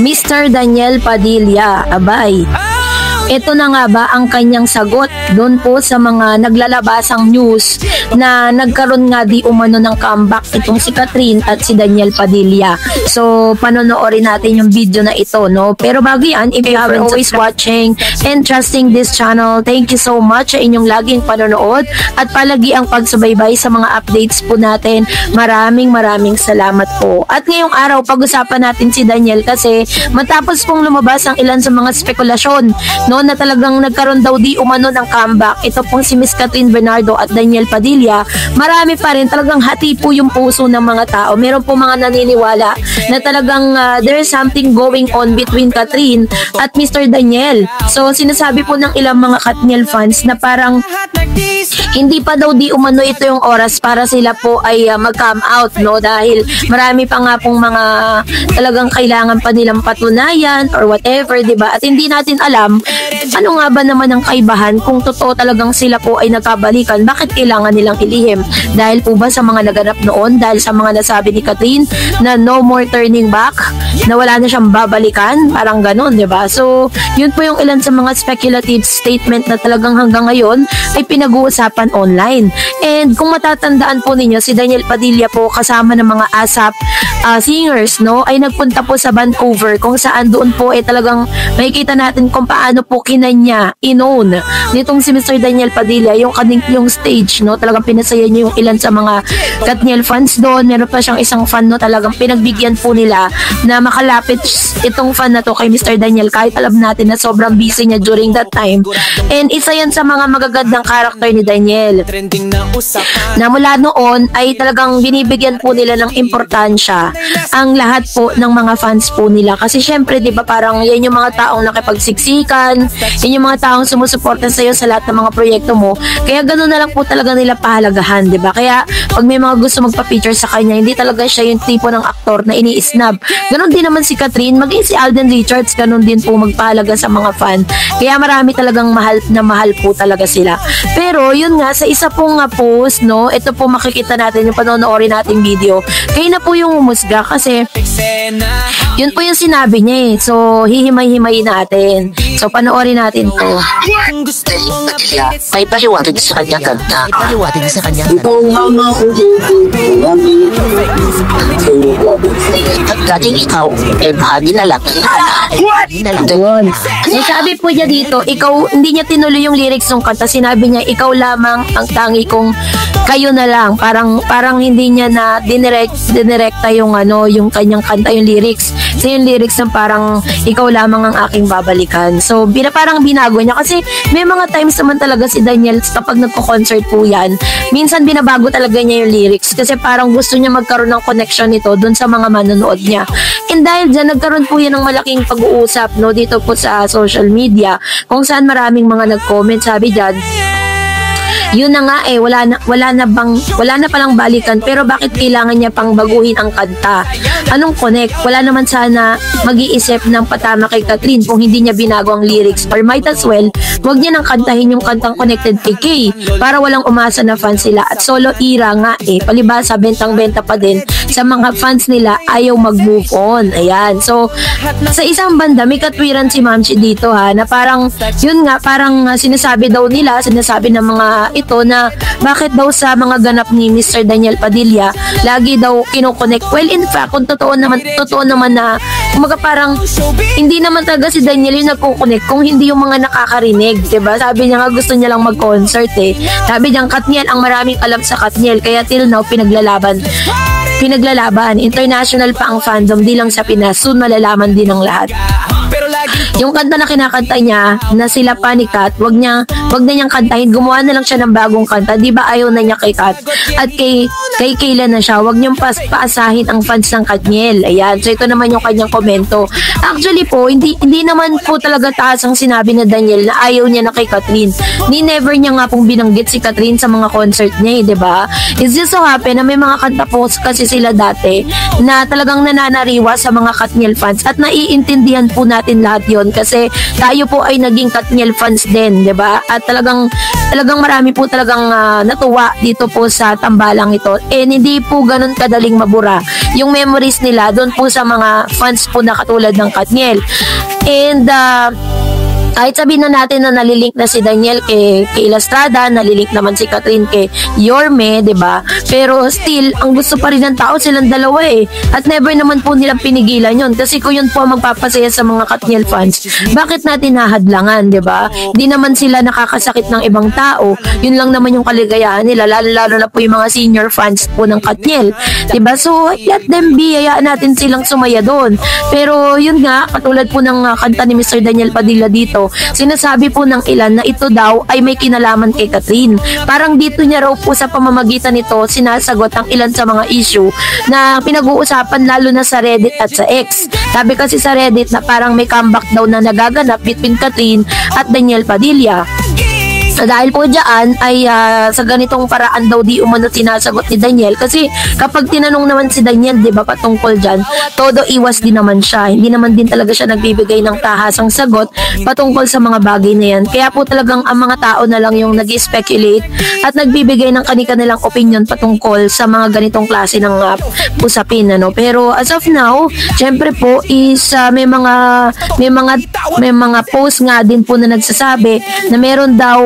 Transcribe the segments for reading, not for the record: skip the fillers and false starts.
Mr. Daniel Padilla, abay. Ito na nga ba ang kanyang sagot doon po sa mga naglalabasang news na nagkaroon nga di umano ng comeback itong si Catherine at si Daniel Padilla. So, panonoorin natin yung video na ito, no? Pero bago yan, if you are always watching and trusting this channel, thank you so much sa inyong laging panonood at palagi ang pagsubaybay sa mga updates po natin. Maraming salamat po. At ngayong araw, pag-usapan natin si Daniel kasi matapos pong lumabas ang ilan sa mga spekulasyon, no, na talagang nagkaroon daw di umano ng comeback. Ito pong si Miss Catherine Bernardo at Daniel Padilla. Marami pa rin talagang hati po yung puso ng mga tao. Meron po mga naniniwala na talagang there is something going on between Catherine at Mr. Daniel. So sinasabi po ng ilang mga Katniel fans na parang hindi pa daw di umano ito yung oras para sila po ay mag-come out, no, dahil marami pa nga pong mga talagang kailangan pa nilang patunayan or whatever, diba? At hindi natin alam ano nga ba naman ang kaibahan kung totoo talagang sila po ay nagkabalikan. Bakit kailangan nilang ilihim? Dahil po ba sa mga naganap noon? Dahil sa mga nasabi ni Catherine na no more turning back? Na wala na siyang babalikan? Parang ganun, diba? So, yun po yung ilan sa mga speculative statement na talagang hanggang ngayon ay pinag-uusapan online. And kung matatandaan po ninyo, si Daniel Padilla po kasama ng mga ASAP singers, no, ay nagpunta po sa Vancouver kung saan doon po ay talagang makikita natin kung paano po kinanya inown nitong si Mr. Daniel Padilla yung stage, no, talagang pinasaya niya yung ilan sa mga Katniel fans doon. Meron pa siyang isang fan, no, talagang pinagbigyan po nila na makalapit itong fan na to kay Mr. Daniel kahit alam natin na sobrang busy niya during that time. And isa yan sa mga magagandang karakter ni Daniel na mula noon ay talagang binibigyan po nila ng importansya ang lahat po ng mga fans po nila kasi syempre, di ba, parang yan yung mga taong nakipagsiksikan, yan yung mga taong sumusuporta sa iyo sa lahat ng mga proyekto mo, kaya ganoon na lang po talaga nila pahalagahan, di ba? Kaya pag may mga gusto magpa-feature sa kanya, hindi talaga siya yung tipo ng aktor na ini-snub. Ganon din naman si Catherine, maging si Alden Richards, ganon din po magpahalaga sa mga fan. Kaya marami talagang mahal po talaga sila. Pero yun nga, sa isa pong post, no, ito po makikita natin yung panonoorin nating video. Kayo na po yung humusga kasi yun po yung sinabi niya eh. So, hihimay-himay natin. So, panoorin natin to. May paliwanag sa kanya ganda. Dating ikaw, bahagi na lang. Sabi po niya dito, ikaw, hindi niya tinuloy yung lyrics ng kanta. Sinabi niya, ikaw lamang ang tangi kong kayo na lang. Parang hindi niya na dinirekta yung yung kanyang kanta, yung lyrics. So yung lyrics ng parang ikaw lamang ang aking babalikan. So parang binago niya kasi may mga times naman talaga si Daniel kapag nagko-concert po yan, minsan binabago talaga niya yung lyrics kasi parang gusto niya magkaroon ng connection nito dun sa mga manonood niya. And dahil dyan, nagkaroon po yan ng malaking pag-uusap, no, dito po sa social media kung saan maraming mga nag-comment. Sabi dyan, yun na nga eh, wala na palang balikan, pero bakit kailangan niya pang baguhin ang kanta? Anong connect? Wala naman sana mag-iisip ng patama kay Catherine kung hindi niya binago ang lyrics, or might as well wag niya nang kantahin yung kantang connected kay Kay para walang umasa na fans sila. At solo era nga eh, palibasa bentang-benta pa din sa mga fans nila, ayaw mag-move on. Ayan, so sa isang banda may katwiran si Mamchi dito na parang yun nga, parang sinasabi ng mga ito na bakit daw sa mga ganap ni Mr. Daniel Padilla lagi daw kinoconnect. Well, in fact, kung totoo naman na kumaga parang hindi naman talaga si Daniel yung nagko-connect kung hindi yung mga nakakarinig, diba? Sabi niya nga gusto niya lang mag-concert eh. Sabi niya, Katniel, ang maraming alam sa Katniel, kaya till now pinaglalaban. International pa ang fandom, di lang sa Pinas. Soon malalaman din ng lahat. Yung kanta na kinakanta niya na sila Panicat, wag na niyang kantahin. Gumawa na lang siya ng bagong kanta. Di ba ayaw na niya kay Kat at kay Kayla na siya. Wag niyong paasahin ang fans ng Katniel. Ayan. So ito naman yung kanyang komento. Actually po, hindi naman po talaga taas ang sinabi na Daniel na ayaw niya na kay Catherine. Never niya nga pong binanggit si Catherine sa mga concert niya, di ba? It's just so happen na may mga kanta po kasi sila dati na talagang nananariwa sa mga Katniel fans at naiintindihan po natin natin lahat yon kasi tayo po ay naging Katniel fans din, 'di ba? At talagang marami po talagang natuwa dito po sa tambalang ito. Hindi po ganun kadaling mabura yung memories nila doon po sa mga fans po na katulad ng Katniel. And kahit sabihin na natin na nalilink na si Daniel kay Estrada, nalilink naman si Catherine kay Yorme, 'di ba? Pero still, ang gusto pa rin ng tao silang dalawa eh. At never naman po nilang pinigilan 'yon kasi kung 'yun po ang magpapasaya sa mga Katniel fans, bakit natin nahadlangan, 'di ba? Hindi naman sila nakakasakit ng ibang tao. 'Yun lang naman yung kaligayahan nila, lalo na po yung mga senior fans po ng Katniel, 'di ba? So, let them be, hayaan natin silang sumaya doon. Pero 'yun nga, katulad po ng kanta ni Mr. Daniel Padilla dito, sinasabi po ng ilan na ito daw ay may kinalaman kay Catherine. Parang dito niya raw po sa pamamagitan nito sinasagot ang ilan sa mga issue na pinag-uusapan lalo na sa Reddit at sa X. Sabi kasi sa Reddit na parang may comeback daw na nagaganap between Catherine at Daniel Padilla. So, dahil po dyan ay sa ganitong paraan daw di umano sinasagot ni Daniel kasi kapag tinanong naman si Daniel, di ba, patungkol dyan, todo iwas din naman siya. Hindi naman din talaga siya nagbibigay ng tahasang sagot patungkol sa mga bagay na yan. Kaya po talagang ang mga tao na lang yung nag-speculate at nagbibigay ng kanilang opinion patungkol sa mga ganitong klase ng usapin, ano. Pero as of now, syempre po is may mga post nga din po na nagsasabi na meron daw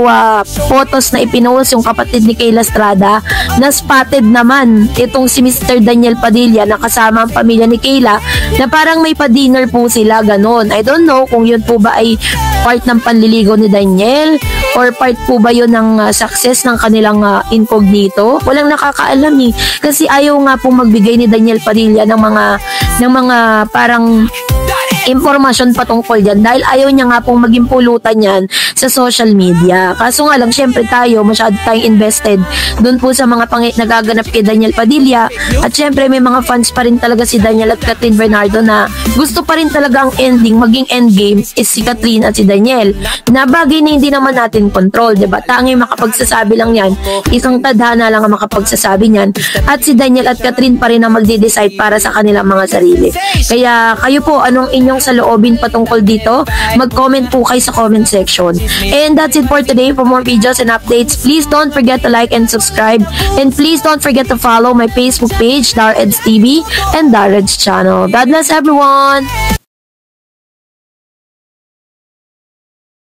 photos na ipinost yung kapatid ni Kayla Estrada na spotted naman itong si Mr. Daniel Padilla na kasama ang pamilya ni Kayla na parang may pa-dinner po sila, ganon. I don't know kung yun po ba ay part ng panliligaw ni Daniel or part po ba yun ng success ng kanilang incognito. Walang nakakaalam eh kasi ayaw nga po magbigay ni Daniel Padilla ng mga parang impormasyon patungkol dyan dahil ayaw niya nga pong maging pulutan yan sa social media. Kaso nga lang, syempre tayo, masyado tayong invested dun po sa mga nagaganap kay Daniel Padilla at syempre may mga fans pa rin talaga si Daniel at Catherine Bernardo na gusto pa rin talaga ang ending, maging endgame is si Catherine at si Daniel na bagay na hindi naman natin control, diba? Tanging makapagsasabi lang yan, isang tadhana lang ang makapagsasabi niyan at si Daniel at Catherine pa rin ang magde-decide para sa kanilang mga sarili. Kaya kayo po, anong inyong sa loobin patungkol dito? Mag-comment po kayo sa comment section. And that's it for today. For more videos and updates, please don't forget to like and subscribe. And please don't forget to follow my Facebook page, Dareds TV and Dareds channel. God bless everyone!